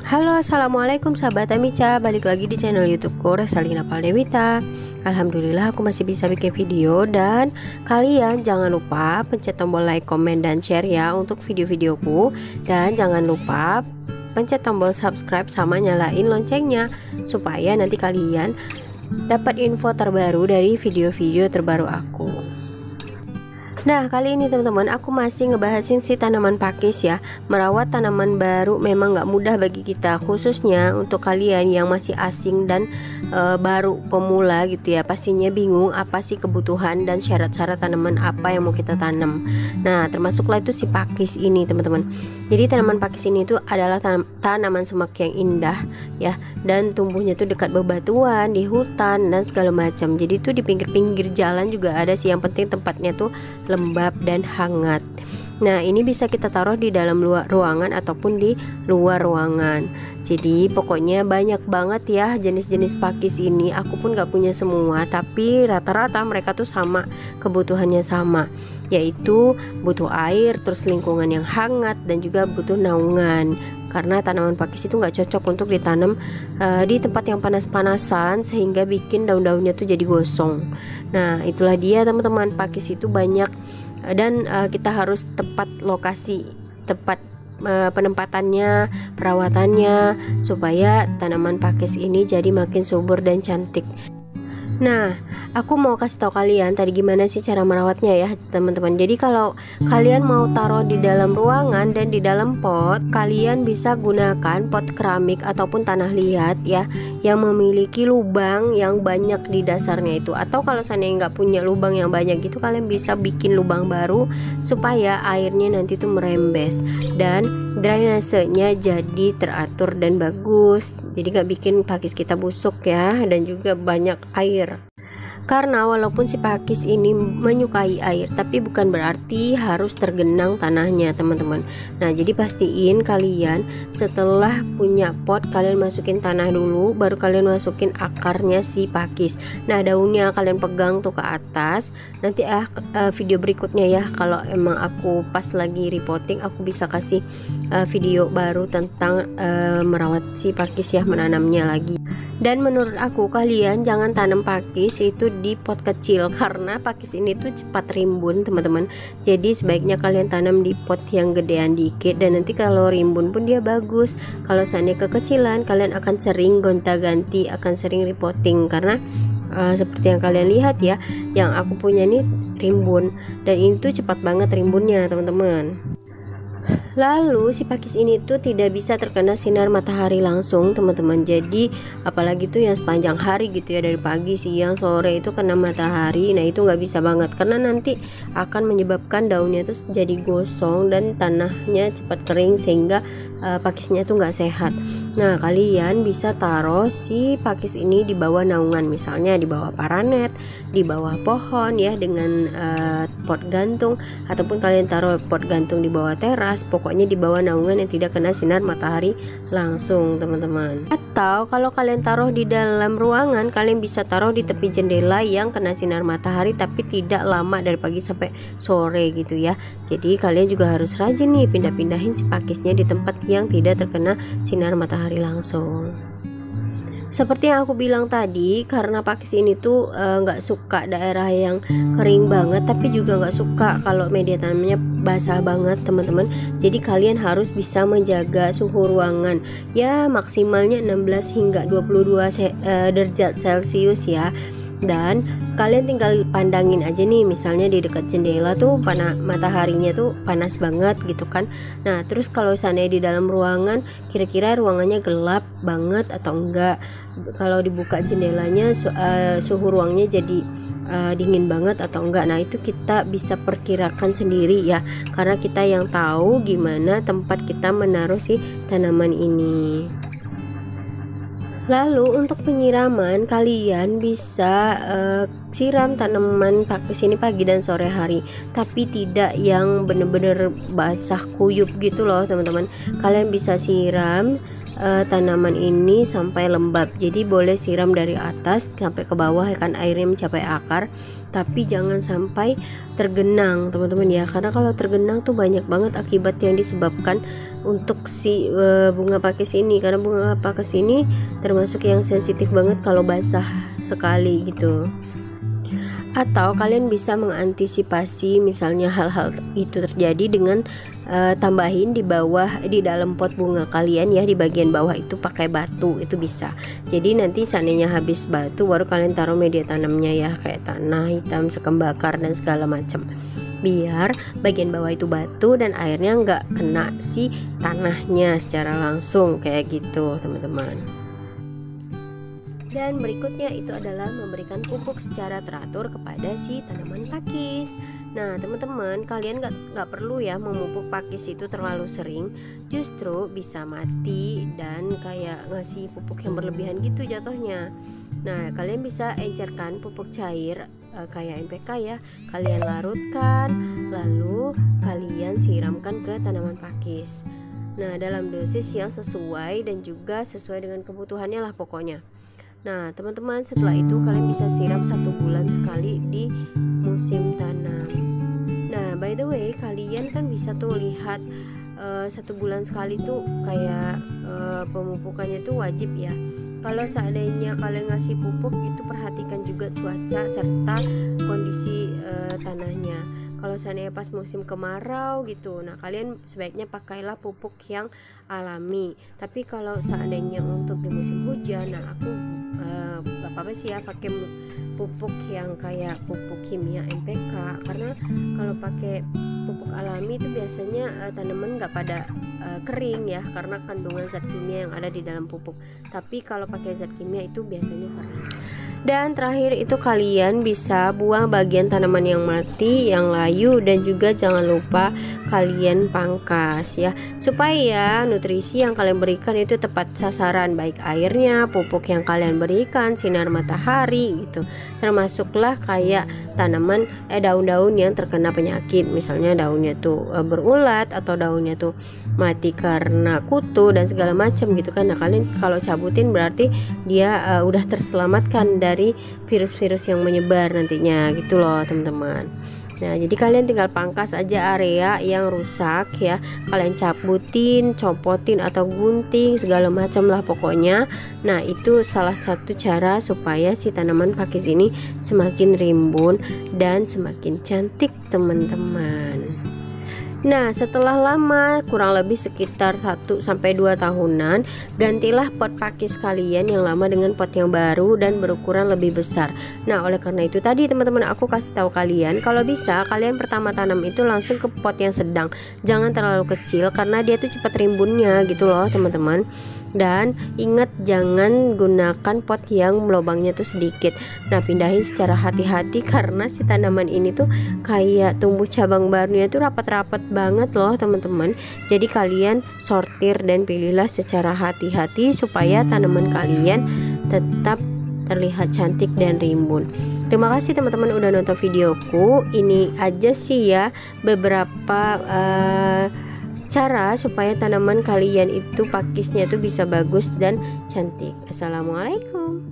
Halo, assalamualaikum sahabat Amica. Balik lagi di channel YouTubeku Resalina Paldewita. Alhamdulillah aku masih bisa bikin video. Dan kalian jangan lupa pencet tombol like, komen, dan share ya untuk video-videoku. Dan jangan lupa pencet tombol subscribe sama nyalain loncengnya, supaya nanti kalian dapat info terbaru dari video-video terbaru aku. Nah, kali ini teman-teman aku masih ngebahasin si tanaman pakis ya. Merawat tanaman baru memang nggak mudah bagi kita, khususnya untuk kalian yang masih asing dan baru pemula gitu ya. Pastinya bingung apa sih kebutuhan dan syarat-syarat tanaman apa yang mau kita tanam. Nah, termasuklah itu si pakis ini teman-teman. Jadi tanaman pakis ini itu adalah tanaman semak yang indah ya, dan tumbuhnya tuh dekat bebatuan, di hutan dan segala macam. Jadi tuh di pinggir-pinggir jalan juga ada sih, yang penting tempatnya tuh lembab dan hangat. Nah, ini bisa kita taruh di dalam ruangan ataupun di luar ruangan. Jadi pokoknya banyak banget ya jenis-jenis pakis ini. Aku pun gak punya semua, tapi rata-rata mereka tuh sama, kebutuhannya sama, yaitu butuh air, terus lingkungan yang hangat, dan juga butuh naungan. Karena tanaman pakis itu nggak cocok untuk ditanam di tempat yang panas-panasan, sehingga bikin daun-daunnya tuh jadi gosong. Nah, itulah dia teman-teman, pakis itu banyak dan kita harus tepat lokasi, tepat penempatannya, perawatannya, supaya tanaman pakis ini jadi makin subur dan cantik. Nah, aku mau kasih tahu kalian tadi gimana sih cara merawatnya ya teman-teman. Jadi kalau kalian mau taruh di dalam ruangan dan di dalam pot, kalian bisa gunakan pot keramik ataupun tanah liat ya, yang memiliki lubang yang banyak di dasarnya itu. Atau kalau seandainya nggak punya lubang yang banyak gitu, kalian bisa bikin lubang baru supaya airnya nanti tuh merembes dan drainasenya jadi teratur dan bagus. Jadi nggak bikin pakis kita busuk ya, dan juga banyak air. Karena walaupun si pakis ini menyukai air, tapi bukan berarti harus tergenang tanahnya teman-teman. Nah, jadi pastiin kalian setelah punya pot, kalian masukin tanah dulu, baru kalian masukin akarnya si pakis. Nah, daunnya kalian pegang tuh ke atas. Nanti video berikutnya ya, kalau emang aku pas lagi repotting, aku bisa kasih video baru tentang merawat si pakis ya, menanamnya lagi. Dan menurut aku kalian jangan tanam pakis itu di pot kecil, karena pakis ini tuh cepat rimbun teman-teman. Jadi sebaiknya kalian tanam di pot yang gedean dikit, dan nanti kalau rimbun pun dia bagus. Kalau seandainya kekecilan, kalian akan sering gonta-ganti, akan sering repotting. Karena seperti yang kalian lihat ya, yang aku punya nih rimbun, dan ini tuh cepat banget rimbunnya teman-teman. Lalu si pakis ini tuh tidak bisa terkena sinar matahari langsung teman-teman. Jadi apalagi tuh yang sepanjang hari gitu ya, dari pagi, siang, sore itu kena matahari. Nah, itu nggak bisa banget, karena nanti akan menyebabkan daunnya tuh jadi gosong dan tanahnya cepat kering, sehingga pakisnya tuh nggak sehat. Nah, kalian bisa taruh si pakis ini di bawah naungan, misalnya di bawah paranet, di bawah pohon ya, dengan pot gantung, ataupun kalian taruh pot gantung di bawah teras. Pokoknya di bawah naungan yang tidak kena sinar matahari langsung teman-teman. Atau kalau kalian taruh di dalam ruangan, kalian bisa taruh di tepi jendela yang kena sinar matahari, tapi tidak lama, dari pagi sampai sore gitu ya. Jadi kalian juga harus rajin nih pindah-pindahin si pakisnya di tempat yang tidak terkena sinar matahari langsung. Seperti yang aku bilang tadi, karena pakis ini tuh nggak suka daerah yang kering banget, tapi juga nggak suka kalau media tanamnya basah banget teman-teman. Jadi kalian harus bisa menjaga suhu ruangan ya, maksimalnya 16 hingga 22 derajat Celcius ya. Dan kalian tinggal pandangin aja nih, misalnya di dekat jendela tuh mataharinya tuh panas banget gitu kan. Nah, terus kalau seandainya di dalam ruangan, kira-kira ruangannya gelap banget atau enggak. Kalau dibuka jendelanya suhu ruangnya jadi dingin banget atau enggak. Nah, itu kita bisa perkirakan sendiri ya, karena kita yang tahu gimana tempat kita menaruh si tanaman ini. Lalu untuk penyiraman, kalian bisa siram tanaman pakis ini pagi dan sore hari, tapi tidak yang bener-bener basah kuyup gitu loh teman-teman. Kalian bisa siram tanaman ini sampai lembab. Jadi boleh siram dari atas sampai ke bawah ya kan, airnya mencapai akar, tapi jangan sampai tergenang teman-teman ya, karena kalau tergenang tuh banyak banget akibat yang disebabkan untuk si bunga pakis ini, karena bunga pakis ini termasuk yang sensitif banget kalau basah sekali gitu. Atau kalian bisa mengantisipasi misalnya hal-hal itu terjadi dengan tambahin di bawah, di dalam pot bunga kalian ya, di bagian bawah itu pakai batu, itu bisa. Jadi nanti seandainya habis batu baru kalian taruh media tanamnya ya, kayak tanah hitam, sekam bakar dan segala macam, biar bagian bawah itu batu dan airnya nggak kena si tanahnya secara langsung kayak gitu teman-teman. Dan berikutnya itu adalah memberikan pupuk secara teratur kepada si tanaman pakis. Nah teman-teman, kalian nggak perlu ya memupuk pakis itu terlalu sering, justru bisa mati dan kayak ngasih pupuk yang berlebihan gitu jatuhnya. Nah kalian bisa encerkan pupuk cair kayak NPK ya, kalian larutkan lalu kalian siramkan ke tanaman pakis. Nah dalam dosis yang sesuai dan juga sesuai dengan kebutuhannya lah pokoknya. Nah teman-teman, setelah itu kalian bisa siram 1 bulan sekali di musim tanam. Nah by the way, kalian kan bisa tuh lihat 1 bulan sekali tuh kayak pemupukannya tuh wajib ya. Kalau seandainya kalian ngasih pupuk itu perhatikan juga cuaca serta kondisi tanahnya. Kalau seandainya pas musim kemarau gitu, nah kalian sebaiknya pakailah pupuk yang alami. Tapi kalau seandainya untuk di musim hujan, nah aku gak apa-apa sih ya pakai pupuk yang kayak pupuk kimia NPK, karena kalau pakai pupuk alami itu biasanya tanaman nggak pada kering ya, karena kandungan zat kimia yang ada di dalam pupuk. Tapi kalau pakai zat kimia itu biasanya kering. Dan terakhir itu kalian bisa buang bagian tanaman yang mati, yang layu, dan juga jangan lupa kalian pangkas ya, supaya nutrisi yang kalian berikan itu tepat sasaran, baik airnya, pupuk yang kalian berikan, sinar matahari gitu. Termasuklah kayak tanaman daun-daun yang terkena penyakit, misalnya daunnya tuh berulat atau daunnya tuh mati karena kutu dan segala macam gitu kan. Nah kalian kalau cabutin berarti dia udah terselamatkan dari virus-virus yang menyebar nantinya gitu loh teman-teman. Nah jadi kalian tinggal pangkas aja area yang rusak ya, kalian cabutin, copotin atau gunting segala macam lah pokoknya. Nah itu salah satu cara supaya si tanaman pakis ini semakin rimbun dan semakin cantik teman-teman. Nah setelah lama, kurang lebih sekitar 1-2 tahunan, gantilah pot pakis kalian yang lama dengan pot yang baru dan berukuran lebih besar. Nah oleh karena itu tadi teman-teman aku kasih tahu kalian, kalau bisa kalian pertama tanam itu langsung ke pot yang sedang, jangan terlalu kecil karena dia tuh cepat rimbunnya gitu loh teman-teman. Dan ingat jangan gunakan pot yang lubangnya tuh sedikit. Nah pindahin secara hati-hati karena si tanaman ini tuh kayak tumbuh cabang barunya tuh rapat-rapat banget loh teman-teman. Jadi kalian sortir dan pilihlah secara hati-hati supaya tanaman kalian tetap terlihat cantik dan rimbun. Terima kasih teman-teman udah nonton videoku. Ini aja sih ya beberapa cara supaya tanaman kalian itu pakisnya itu bisa bagus dan cantik. Assalamualaikum.